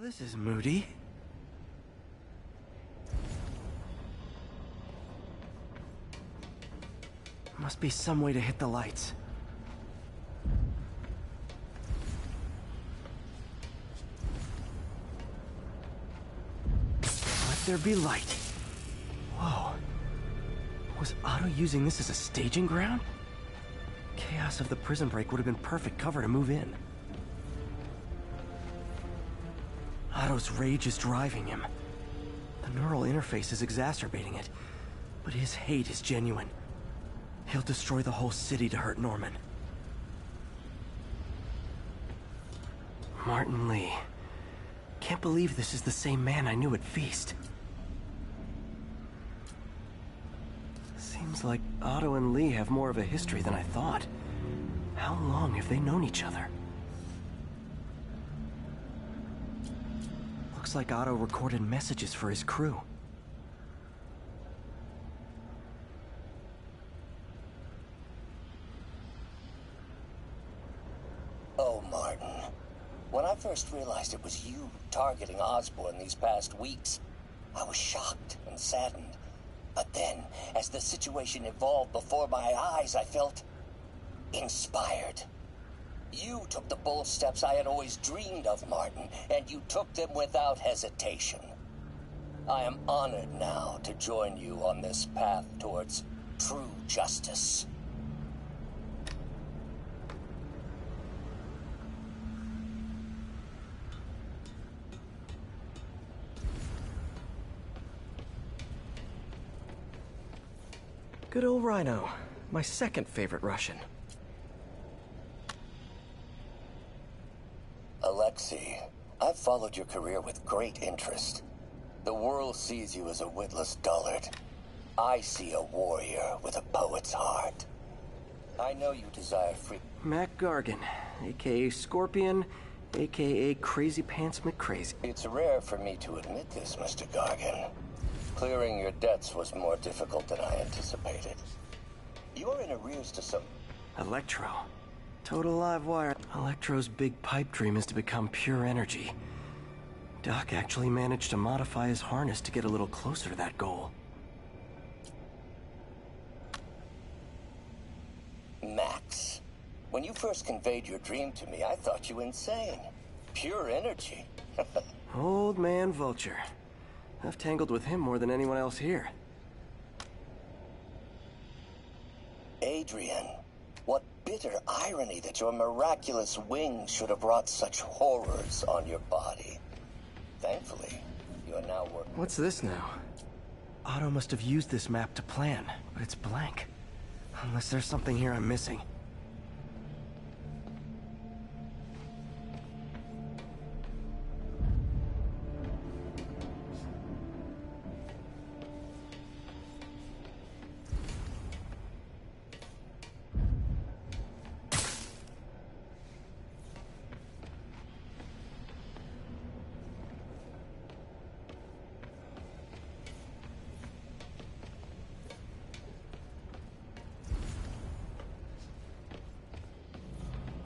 this is moody. Must be some way to hit the lights. Let there be light. Whoa. Was Otto using this as a staging ground? Chaos of the prison break would have been perfect cover to move in. Otto's rage is driving him. The neural interface is exacerbating it, but his hate is genuine. He'll destroy the whole city to hurt Norman. Martin Lee. Can't believe this is the same man I knew at Feast. Seems like Otto and Lee have more of a history than I thought. How long have they known each other? Looks like Otto recorded messages for his crew. Oh, Martin. When I first realized it was you targeting Osborn these past weeks, I was shocked and saddened. But then, as the situation evolved before my eyes, I felt inspired. You took the bold steps I had always dreamed of, Martin, and you took them without hesitation. I am honored now to join you on this path towards true justice. Good old Rhino. My second favorite Russian. Alexei, I've followed your career with great interest. The world sees you as a witless dullard. I see a warrior with a poet's heart. I know you desire free... Mac Gargan, a.k.a. Scorpion, a.k.a. Crazy Pants McCrazy. It's rare for me to admit this, Mr. Gargan. Clearing your debts was more difficult than I anticipated. You're in arrears to some... Electro. Total live wire. Electro's big pipe dream is to become pure energy. Doc actually managed to modify his harness to get a little closer to that goal. Max, when you first conveyed your dream to me, I thought you insane. Pure energy. Old man Vulture. I've tangled with him more than anyone else here. Adrian, what bitter irony that your miraculous wings should have brought such horrors on your body. Thankfully, you are now working... What's this now? Otto must have used this map to plan, but it's blank. Unless there's something here I'm missing.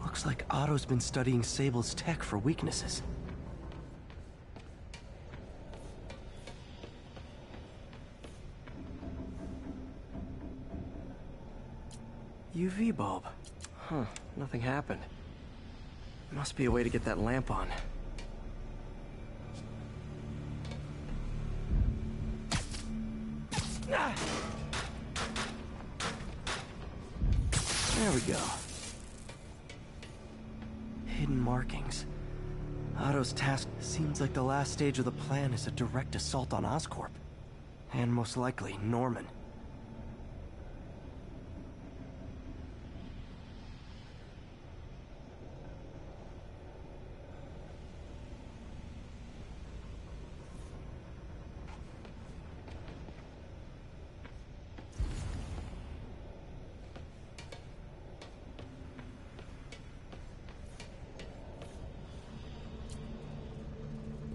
Looks like Otto's been studying Sable's tech for weaknesses. UV bulb. Huh, nothing happened. Must be a way to get that lamp on. Ah! There we go. Hidden markings. Otto's task seems like the last stage of the plan is a direct assault on Oscorp. And most likely, Norman.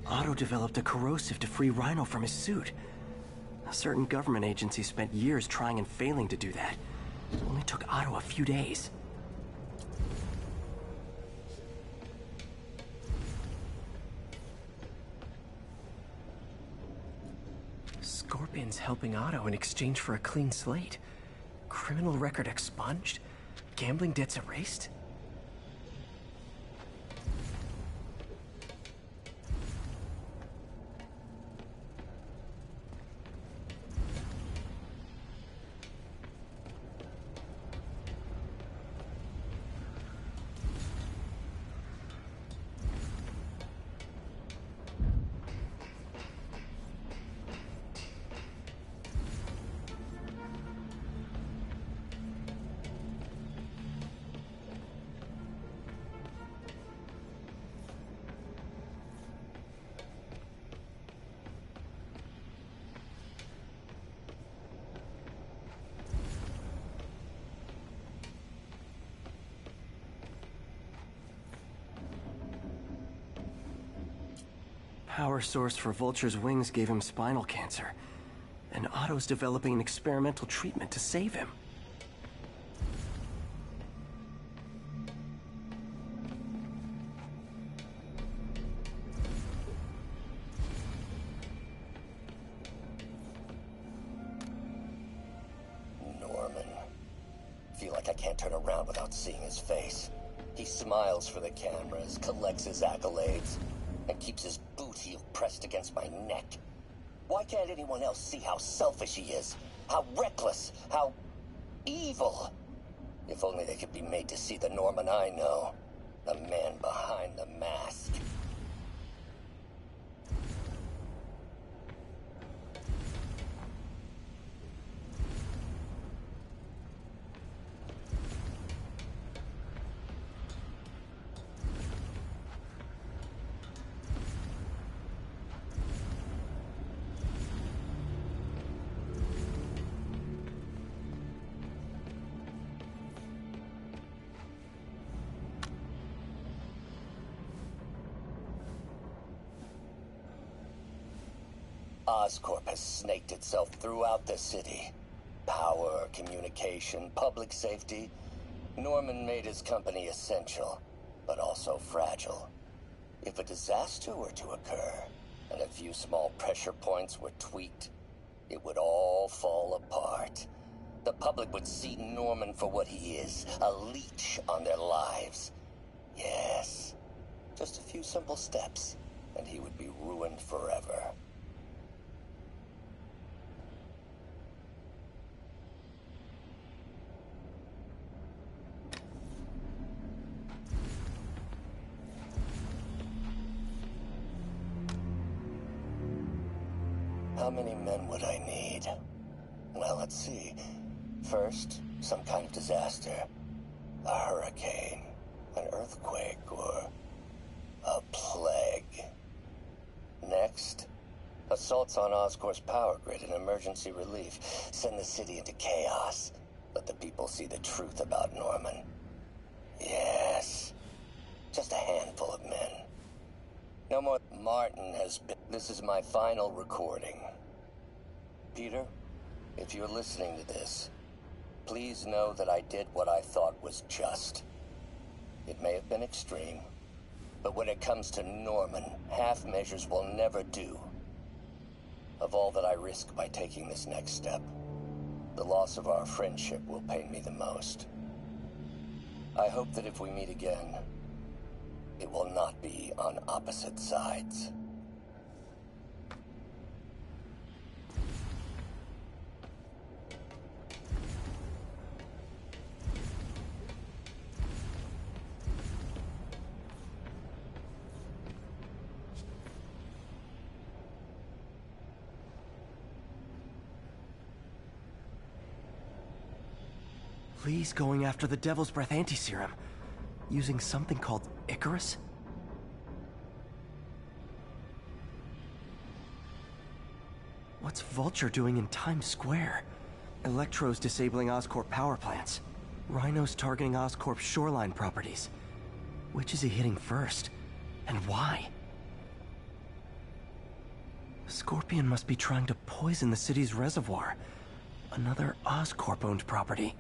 Otto developed a corrosive to free Rhino from his suit. A certain government agency spent years trying and failing to do that. It only took Otto a few days. Scorpion's helping Otto in exchange for a clean slate. Criminal record expunged? Gambling debts erased? Power source for Vulture's wings gave him spinal cancer, and Otto's developing an experimental treatment to save him. Norman. Feel like I can't turn around without seeing his face. He smiles for the cameras, collects his accolades, and keeps his boot heel pressed against my neck. Why can't anyone else see how selfish he is? How reckless? How evil? If only they could be made to see the Norman I know. The man behind the mask. Oscorp has snaked itself throughout the city. Power, communication, public safety. Norman made his company essential, but also fragile. If a disaster were to occur, and a few small pressure points were tweaked, it would all fall apart. The public would see Norman for what he is, a leech on their lives. Yes, just a few simple steps, and he would be ruined forever. How many men would I need? Well, let's see. First, some kind of disaster. A hurricane, an earthquake, or a plague. Next, assaults on Oscorp's power grid and emergency relief. Send the city into chaos. Let the people see the truth about Norman. Yes, just a handful of men. No more. Martin has been. This is my final recording. Peter, if you're listening to this, please know that I did what I thought was just. It may have been extreme, but when it comes to Norman, half measures will never do. Of all that I risk by taking this next step, the loss of our friendship will pain me the most. I hope that if we meet again, it will not be on opposite sides. Lee's going after the Devil's Breath anti-serum, using something called Icarus? What's Vulture doing in Times Square? Electro's disabling Oscorp power plants. Rhino's targeting Oscorp's shoreline properties. Which is he hitting first? And why? Scorpion must be trying to poison the city's reservoir. Another Oscorp-owned property.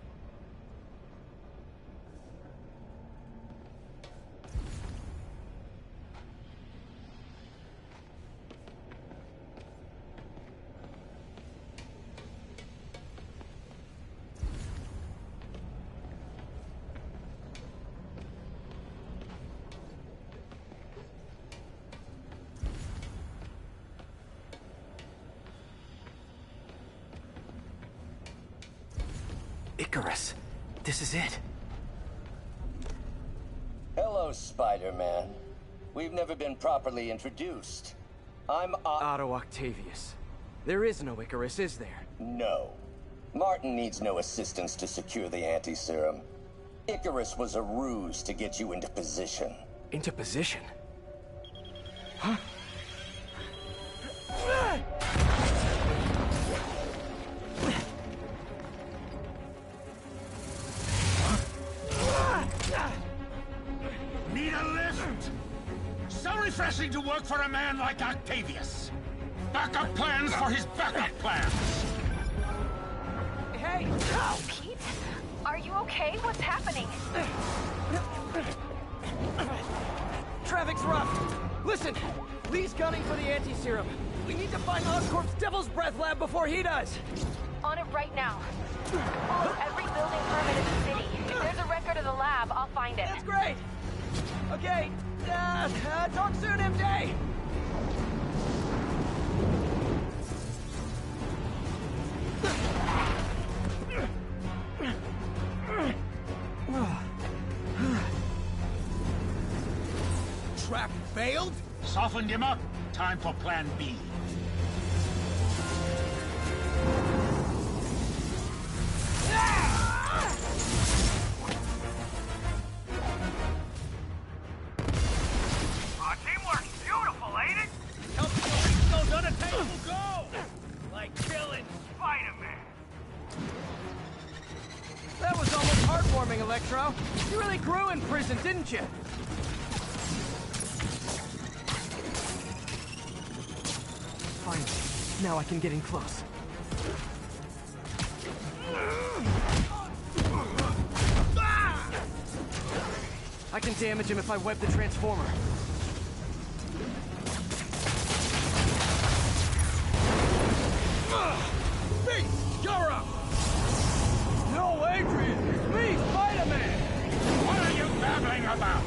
Icarus. This is it. Hello, Spider-Man. We've never been properly introduced. I'm Otto Octavius. There is no Icarus, is there? No. Martin needs no assistance to secure the anti-serum. Icarus was a ruse to get you into position. Into position? Huh? Need a lift? So refreshing to work for a man like Octavius. Backup plans for his backup plans. Hey! Oh, Pete? Are you okay? What's happening? Traffic's rough. Listen, Lee's gunning for the anti-serum. We need to find Oscorp's Devil's Breath lab before he does. On it right now. Follow every building permit in the city. If there's a record of the lab, I'll find it. That's great. Okay, talk soon, MJ. Trap failed? Softened him up. Time for plan B. Teamwork's beautiful, ain't it? Help you reach those unattainable goals! Like killing Spider-Man. That was almost heartwarming, Electro. You really grew in prison, didn't you? Finally, now I can get in close. I can damage him if I web the transformer. Beast, you're up! No, Adrian! It's me, Spider-Man! What are you babbling about?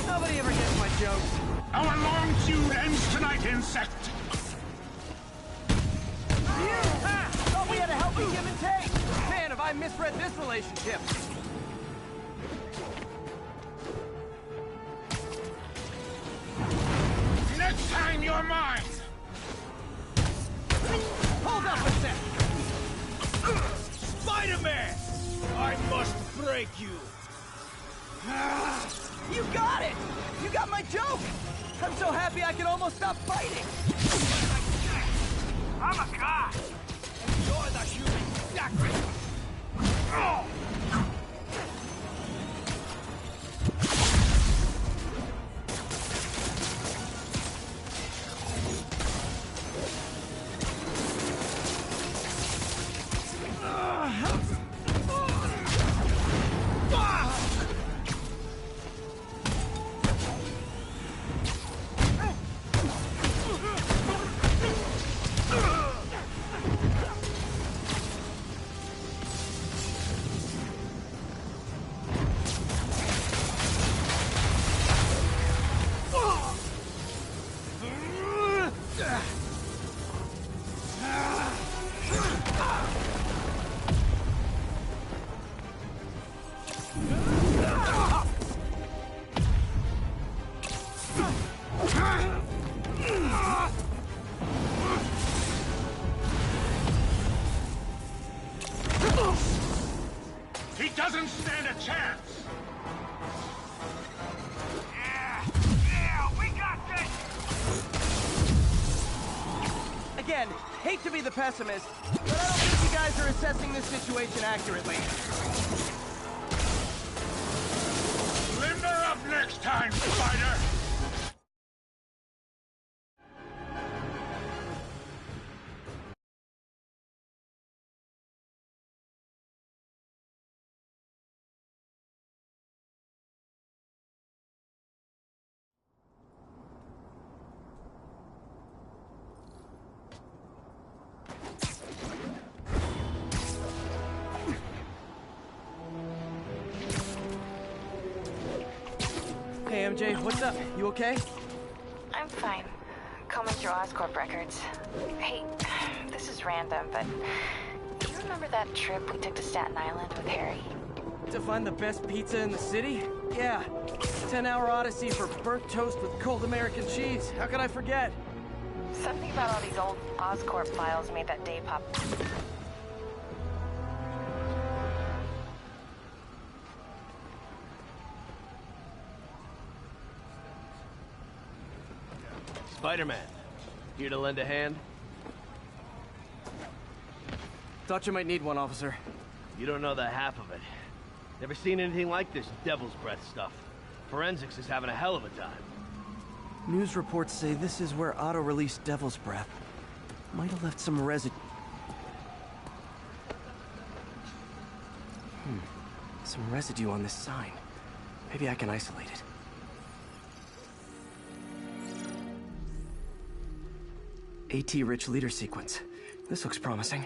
Nobody ever gets my jokes. Our long feud ends tonight, insect! Thought we had a healthy give and take! Man, have I misread this relationship! Next time you're mine! Hold up a sec! Spider-Man! I must break you! You got it! You got my joke! I'm so happy I can almost stop fighting! I'm a god. You're the human sacrifice! Oh! He doesn't stand a chance! Yeah, we got this. Again, hate to be the pessimist, but I don't think you guys are assessing this situation accurately. Limber up next time, Spider! Hey, MJ, what's up? You okay? I'm fine. Combing through Oscorp records. Hey, this is random, but you remember that trip we took to Staten Island with Harry? To find the best pizza in the city? Yeah. 10-hour odyssey for burnt toast with cold American cheese. How could I forget? Something about all these old Oscorp files made that day pop. Spider-Man, here to lend a hand? Thought you might need one, officer. You don't know the half of it. Never seen anything like this devil's breath stuff. Forensics is having a hell of a time. News reports say this is where Otto released Devil's Breath. Might have left some residue. Some residue on this sign. Maybe I can isolate it. AT-rich leader sequence. This looks promising.